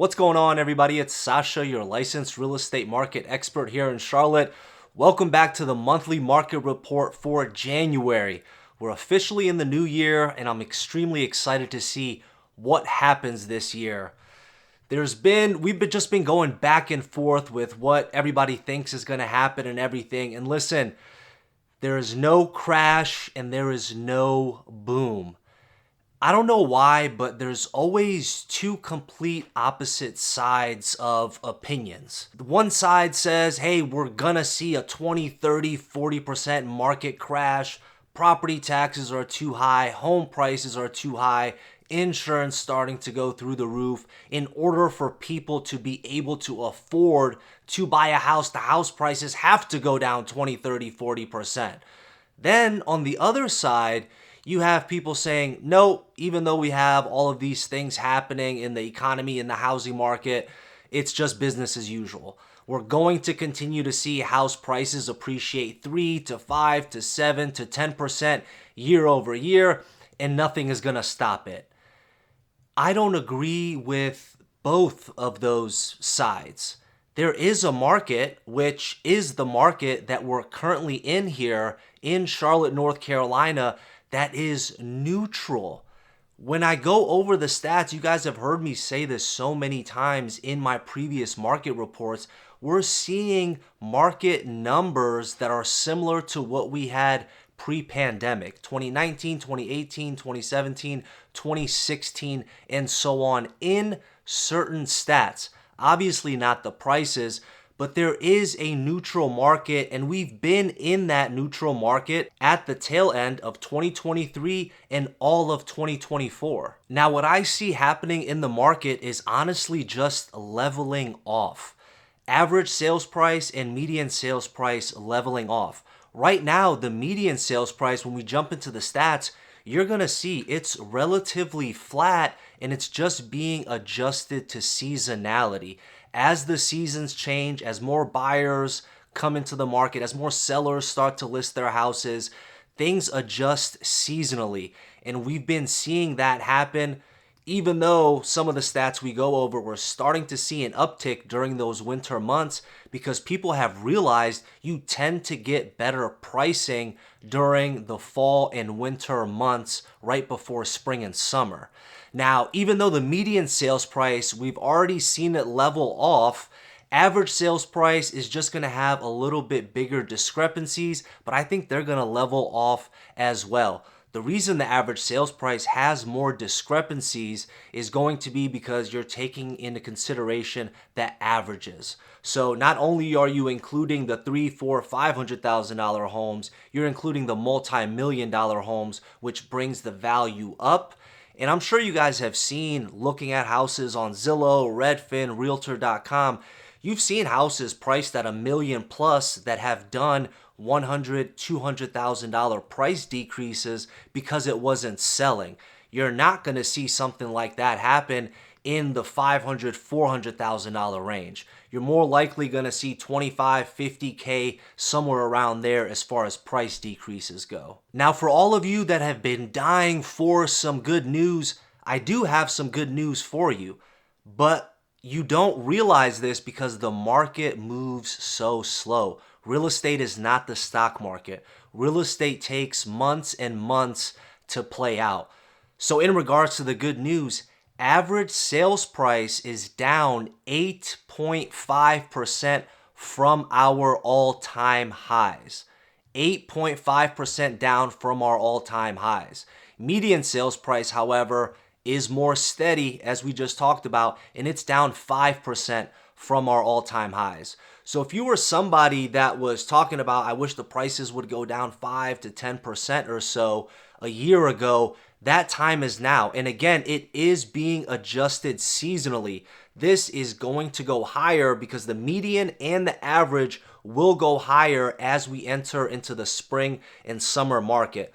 What's going on, everybody? It's Sasha, your licensed real estate market expert here in Charlotte. Welcome back to the monthly market report for January. We're officially in the new year, and I'm extremely excited to see what happens this year. We've just been going back and forth with what everybody thinks is going to happen and everything. And listen, there is no crash and there is no boom. I don't know why, but there's always two complete opposite sides of opinions. One side says, hey, we're gonna see a 20, 30, 40% market crash. Property taxes are too high. Home prices are too high. Insurance starting to go through the roof. In order for people to be able to afford to buy a house, the house prices have to go down 20, 30, 40%. Then on the other side, you have people saying, no, even though we have all of these things happening in the economy, in the housing market, it's just business as usual. We're going to continue to see house prices appreciate 3 to 5 to 7 to 10% year over year, and nothing is going to stop it. I don't agree with both of those sides. There is a market, which is the market that we're currently in here in Charlotte, North Carolina, that is neutral. When I go over the stats, you guys have heard me say this so many times in my previous market reports, we're seeing market numbers that are similar to what we had pre-pandemic, 2019, 2018, 2017, 2016, and so on in certain stats. Obviously not the prices, but there is a neutral market, and we've been in that neutral market at the tail end of 2023 and all of 2024. Now, what I see happening in the market is honestly just leveling off. Average sales price and median sales price leveling off. Right now, the median sales price, when we jump into the stats, you're going to see it's relatively flat and it's just being adjusted to seasonality. As the seasons change, as more buyers come into the market, as more sellers start to list their houses, things adjust seasonally. And we've been seeing that happen. Even though some of the stats we go over, we're starting to see an uptick during those winter months because people have realized you tend to get better pricing during the fall and winter months right before spring and summer. Now, even though the median sales price, we've already seen it level off, average sales price is just going to have a little bit bigger discrepancies, but I think they're going to level off as well. The reason the average sales price has more discrepancies is going to be because you're taking into consideration the averages. So not only are you including the $300,000, $400,000, $500,000 homes, you're including the multi-million-dollar homes, which brings the value up. And I'm sure you guys have seen, looking at houses on Zillow, Redfin, Realtor.com, you've seen houses priced at $1 million plus that have done $100,000, $200,000 price decreases because it wasn't selling. You're not going to see something like that happen in the $500,000, $400,000 range. You're more likely going to see 25, 50K, somewhere around there as far as price decreases go. Now, for all of you that have been dying for some good news, I do have some good news for you, but you don't realize this because the market moves so slow. Real estate is not the stock market. Real estate takes months and months to play out. So in regards to the good news, average sales price is down 8.5% from our all-time highs. 8.5% down from our all-time highs. Median sales price, however, is more steady, as we just talked about, and it's down 5% from our all-time highs. So if you were somebody that was talking about, I wish the prices would go down 5 to 10% or so a year ago, that time is now. And again, it is being adjusted seasonally. This is going to go higher because the median and the average will go higher as we enter into the spring and summer market.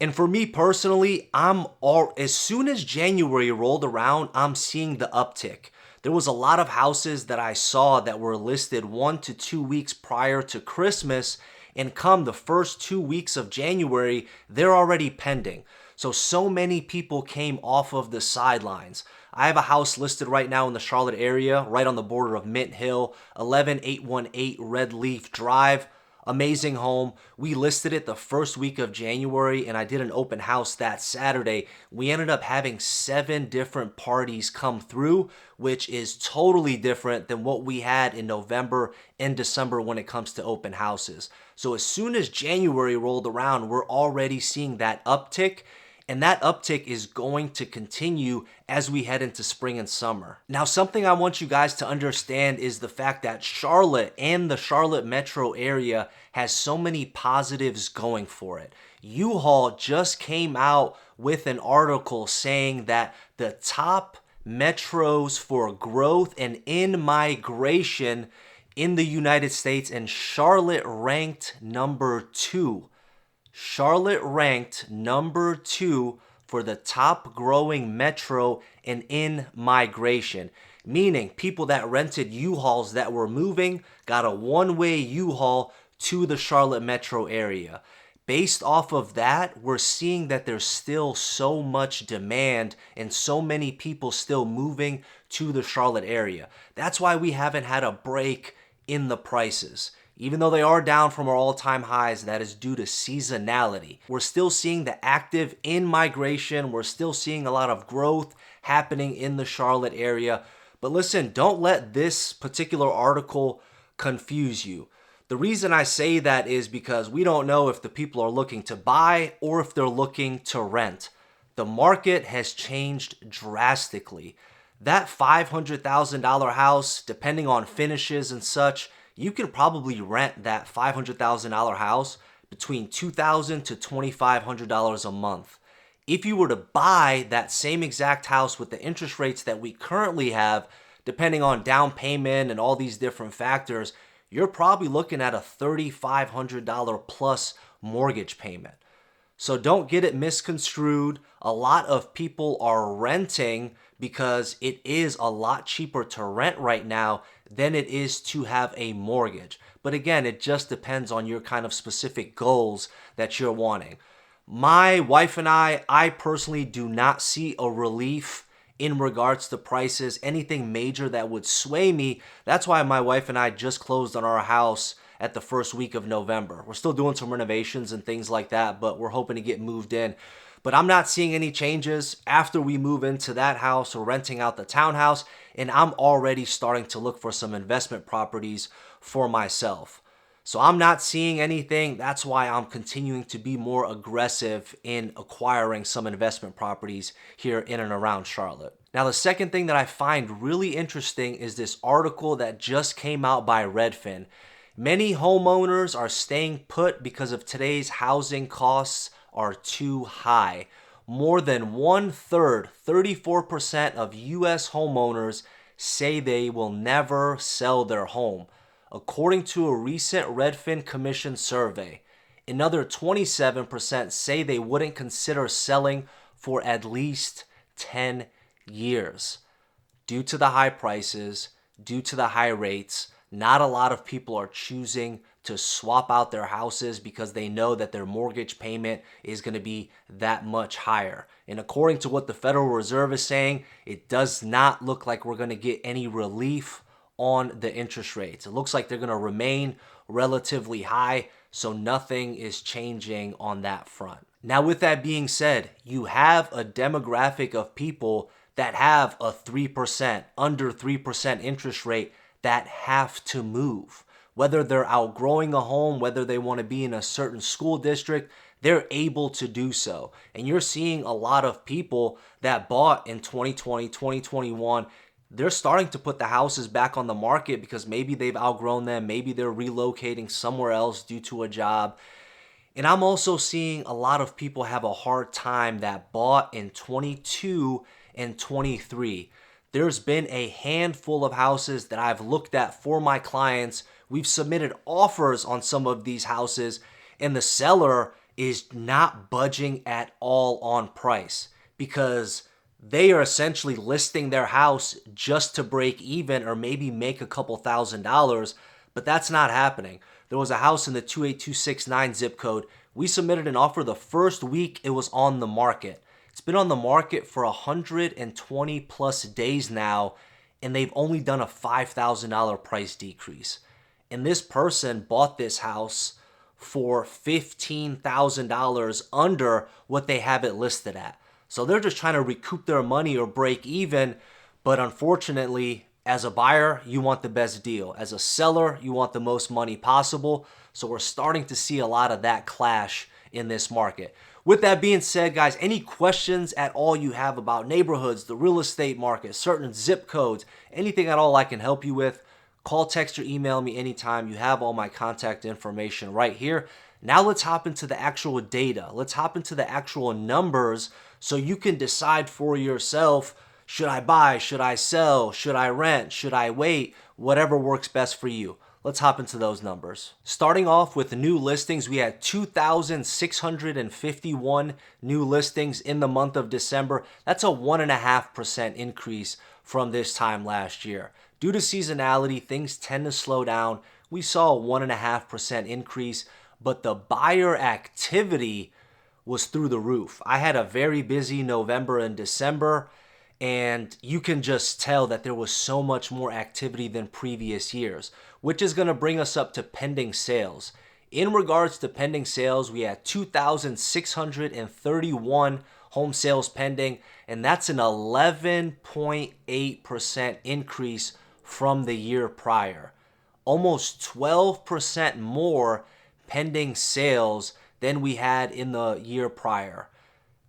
And for me personally, as soon as January rolled around, I'm seeing the uptick. There was a lot of houses that I saw that were listed 1 to 2 weeks prior to Christmas, and come the first 2 weeks of January, they're already pending. So many people came off of the sidelines. I have a house listed right now in the Charlotte area, right on the border of Mint Hill, 11818 Red Leaf Drive. Amazing home. We listed it the first week of January and I did an open house that Saturday. We ended up having 7 different parties come through, which is totally different than what we had in November and December when it comes to open houses. So as soon as January rolled around, we're already seeing that uptick. And that uptick is going to continue as we head into spring and summer. Now, something I want you guys to understand is the fact that Charlotte and the Charlotte metro area has so many positives going for it. U-Haul just came out with an article saying that the top metros for growth and in-migration in the United States, and Charlotte ranked number 2. Charlotte ranked number 2 for the top growing metro and in migration, meaning people that rented U-Hauls that were moving got a one-way U-Haul to the Charlotte metro area. Based off of that, we're seeing that there's still so much demand and so many people still moving to the Charlotte area. That's why we haven't had a break in the prices. Even though they are down from our all-time highs, that is due to seasonality. We're still seeing the active in-migration. We're still seeing a lot of growth happening in the Charlotte area. But listen, don't let this particular article confuse you. The reason I say that is because we don't know if the people are looking to buy or if they're looking to rent. The market has changed drastically. That $500,000 house, depending on finishes and such, you can probably rent that $500,000 house between $2,000 to $2,500 a month. If you were to buy that same exact house with the interest rates that we currently have, depending on down payment and all these different factors, you're probably looking at a $3,500 plus mortgage payment. So don't get it misconstrued. A lot of people are renting because it is a lot cheaper to rent right now than it is to have a mortgage. But again, it just depends on your kind of specific goals that you're wanting. My wife and I personally do not see a relief in regards to prices, anything major that would sway me. That's why my wife and I just closed on our house at the first week of November. We're still doing some renovations and things like that, but we're hoping to get moved in. But I'm not seeing any changes after we move into that house or renting out the townhouse, and I'm already starting to look for some investment properties for myself. So I'm not seeing anything. That's why I'm continuing to be more aggressive in acquiring some investment properties here in and around Charlotte. Now, the second thing that I find really interesting is this article that just came out by Redfin. Many homeowners are staying put because of today's housing costs are too high. More than 1/3, 34% of U.S. homeowners say they will never sell their home, according to a recent Redfin Commission survey. Another 27% say they wouldn't consider selling for at least 10 years. Due to the high prices, due to the high rates, not a lot of people are choosing to swap out their houses because they know that their mortgage payment is going to be that much higher. And according to what the Federal Reserve is saying, it does not look like we're going to get any relief on the interest rates. It looks like they're going to remain relatively high, so nothing is changing on that front. Now, with that being said, you have a demographic of people that have a 3%, under 3% interest rate that have to move. Whether they're outgrowing a home, whether they want to be in a certain school district, they're able to do so. And you're seeing a lot of people that bought in 2020, 2021, they're starting to put the houses back on the market because maybe they've outgrown them, maybe they're relocating somewhere else due to a job. And I'm also seeing a lot of people have a hard time that bought in 22 and 23. There's been a handful of houses that I've looked at for my clients. We've submitted offers on some of these houses, and the seller is not budging at all on price because they are essentially listing their house just to break even or maybe make a couple $1,000s, but that's not happening. There was a house in the 28269 zip code. We submitted an offer the first week it was on the market. It's been on the market for 120 plus days now, and they've only done a $5,000 price decrease. And this person bought this house for $15,000 under what they have it listed at. So they're just trying to recoup their money or break even. But unfortunately, as a buyer, you want the best deal. As a seller, you want the most money possible. So we're starting to see a lot of that clash in this market. With that being said, guys, any questions at all you have about neighborhoods, the real estate market, certain zip codes, anything at all I can help you with, call, text, or email me anytime. You have all my contact information right here. Now let's hop into the actual data. Let's hop into the actual numbers so you can decide for yourself, should I buy, should I sell, should I rent, should I wait, whatever works best for you. Let's hop into those numbers. Starting off with new listings, we had 2,651 new listings in the month of December. That's a 1.5% increase from this time last year. Due to seasonality, things tend to slow down. We saw a 1.5% increase, but the buyer activity was through the roof. I had a very busy November and December, and you can just tell that there was so much more activity than previous years, which is going to bring us up to pending sales. In regards to pending sales, we had 2,631 home sales pending, and that's an 11.8% increase from the year prior. Almost 12% more pending sales than we had in the year prior.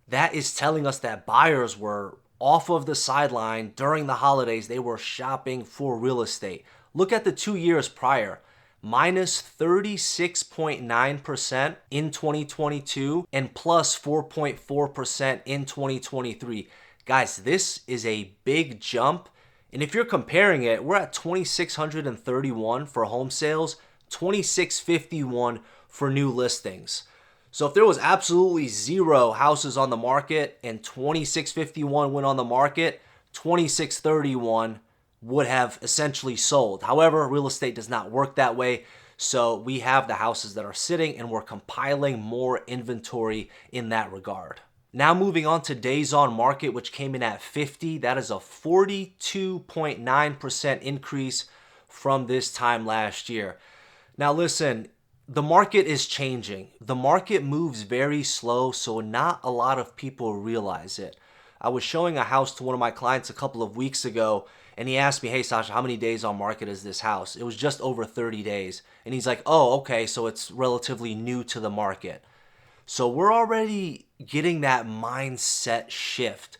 That is telling us that buyers were off of the sideline during the holidays. They were shopping for real estate. Look at the 2 years prior. Minus 36.9% in 2022 and plus 4.4% in 2023. Guys, this is a big jump. And if you're comparing it, we're at 2,631 for home sales, 2,651 for new listings. So if there was absolutely zero houses on the market and 2,651 went on the market, 2,631 would have essentially sold. However, real estate does not work that way. So we have the houses that are sitting and we're compiling more inventory in that regard. Now moving on to days on market, which came in at 50. That is a 42.9% increase from this time last year. Now listen, the market is changing. The market moves very slow, so not a lot of people realize it. I was showing a house to one of my clients a couple of weeks ago, and he asked me, hey, Sasha, how many days on market is this house? It was just over 30 days. And he's like, oh, okay, so it's relatively new to the market. So we're already getting that mindset shift.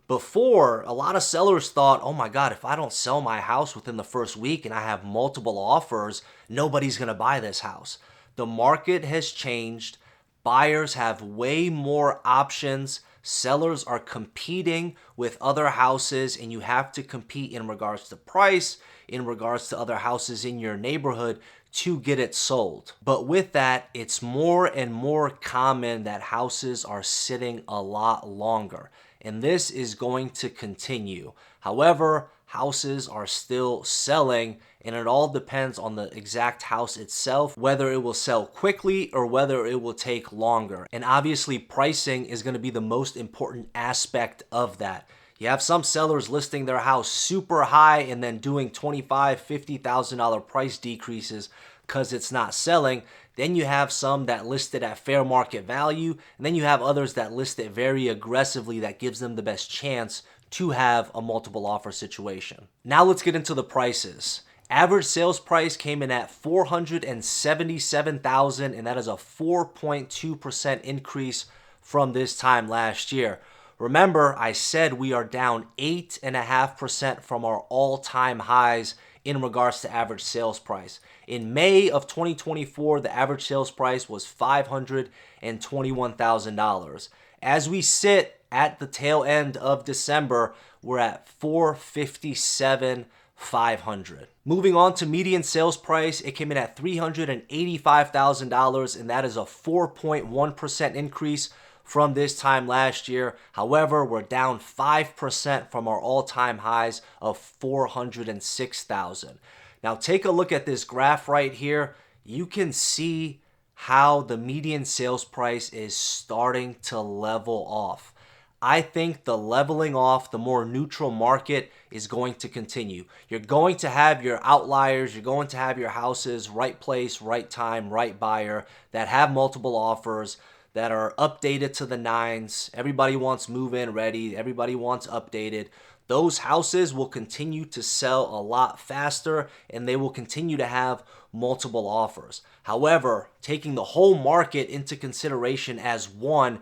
Before, a lot of sellers thought, oh my God, if I don't sell my house within the first week and I have multiple offers, nobody's going to buy this house. The market has changed. Buyers have way more options. Sellers are competing with other houses, and you have to compete in regards to price, in regards to other houses in your neighborhood to get it sold. But with that, it's more and more common that houses are sitting a lot longer, and this is going to continue. However, houses are still selling, and it all depends on the exact house itself, whether it will sell quickly or whether it will take longer. And obviously, pricing is going to be the most important aspect of that. You have some sellers listing their house super high and then doing $25,000, $50,000 price decreases because it's not selling. Then you have some that list it at fair market value, and then you have others that list it very aggressively that gives them the best chance to have a multiple offer situation. Now let's get into the prices. Average sales price came in at $477,000, and that is a 4.2% increase from this time last year. Remember, I said we are down 8.5% from our all-time highs in regards to average sales price. In May of 2024, the average sales price was $521,000. As we sit at the tail end of December, we're at $457,500. Moving on to median sales price, it came in at $385,000, and that is a 4.1% increase from this time last year. However, we're down 5% from our all-time highs of $406,000. Now take a look at this graph right here. You can see how the median sales price is starting to level off. I think the leveling off, the more neutral market is going to continue. You're going to have your outliers. You're going to have your houses, right place, right time, right buyer that have multiple offers, that are updated to the nines. Everybody wants move-in ready. Everybody wants updated. Those houses will continue to sell a lot faster and they will continue to have multiple offers. However, taking the whole market into consideration as one,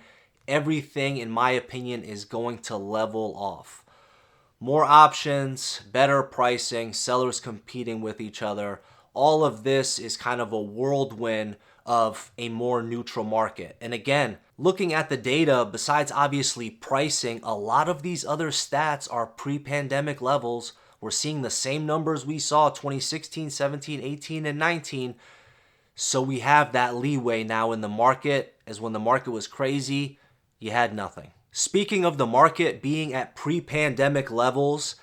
everything, in my opinion, is going to level off. More options, better pricing, sellers competing with each other. All of this is kind of a whirlwind of a more neutral market. And again, looking at the data, besides obviously pricing, a lot of these other stats are pre-pandemic levels. We're seeing the same numbers we saw 2016, 17, 18, and 19. So we have that leeway now in the market, as when the market was crazy, you had nothing. Speaking of the market being at pre-pandemic levels,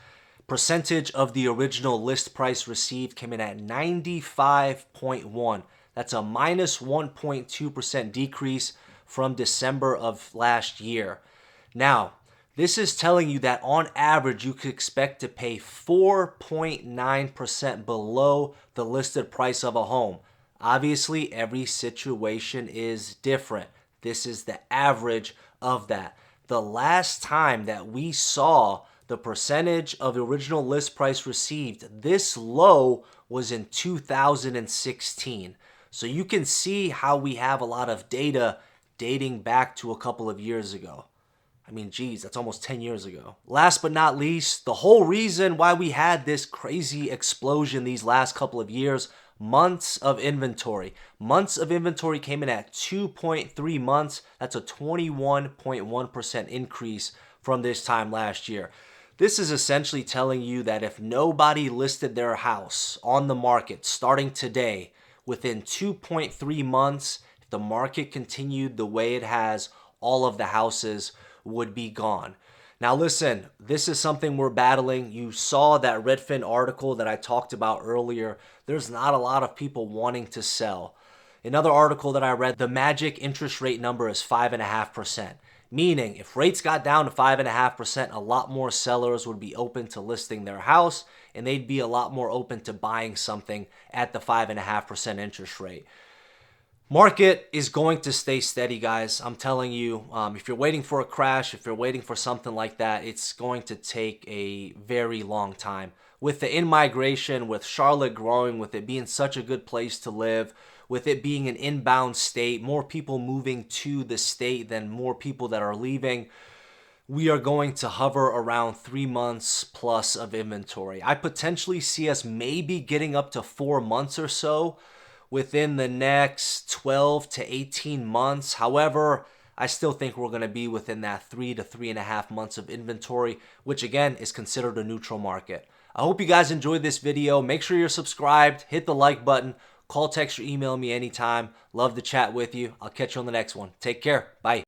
percentage of the original list price received came in at 95.1. That's a minus 1.2% decrease from December of last year. Now, this is telling you that on average, you could expect to pay 4.9% below the listed price of a home. Obviously, every situation is different. This is the average of that. The last time that we saw the percentage of the original list price received this low was in 2016. So you can see how we have a lot of data dating back to a couple of years ago. I mean, geez, that's almost 10 years ago. Last but not least, the whole reason why we had this crazy explosion these last couple of years, months of inventory. Months of inventory came in at 2.3 months. That's a 21.1% increase from this time last year. This is essentially telling you that if nobody listed their house on the market starting today, within 2.3 months, if the market continued the way it has, all of the houses would be gone. Now listen, this is something we're battling. You saw that Redfin article that I talked about earlier. There's not a lot of people wanting to sell. Another article that I read, the magic interest rate number is 5.5%. Meaning if rates got down to 5.5%, a lot more sellers would be open to listing their house and they'd be a lot more open to buying something at the 5.5% interest rate. Market is going to stay steady, guys. I'm telling you, if you're waiting for a crash, if you're waiting for something like that, it's going to take a very long time. With the in-migration, with Charlotte growing, with it being such a good place to live, with it being an inbound state, more people moving to the state than more people that are leaving, we are going to hover around 3 months plus of inventory. I potentially see us maybe getting up to 4 months or so within the next 12 to 18 months. However, I still think we're going to be within that 3 to 3.5 months of inventory, which again is considered a neutral market. I hope you guys enjoyed this video. Make sure you're subscribed, hit the like button, call, text, or email me anytime. Love to chat with you. I'll catch you on the next one. Take care. Bye.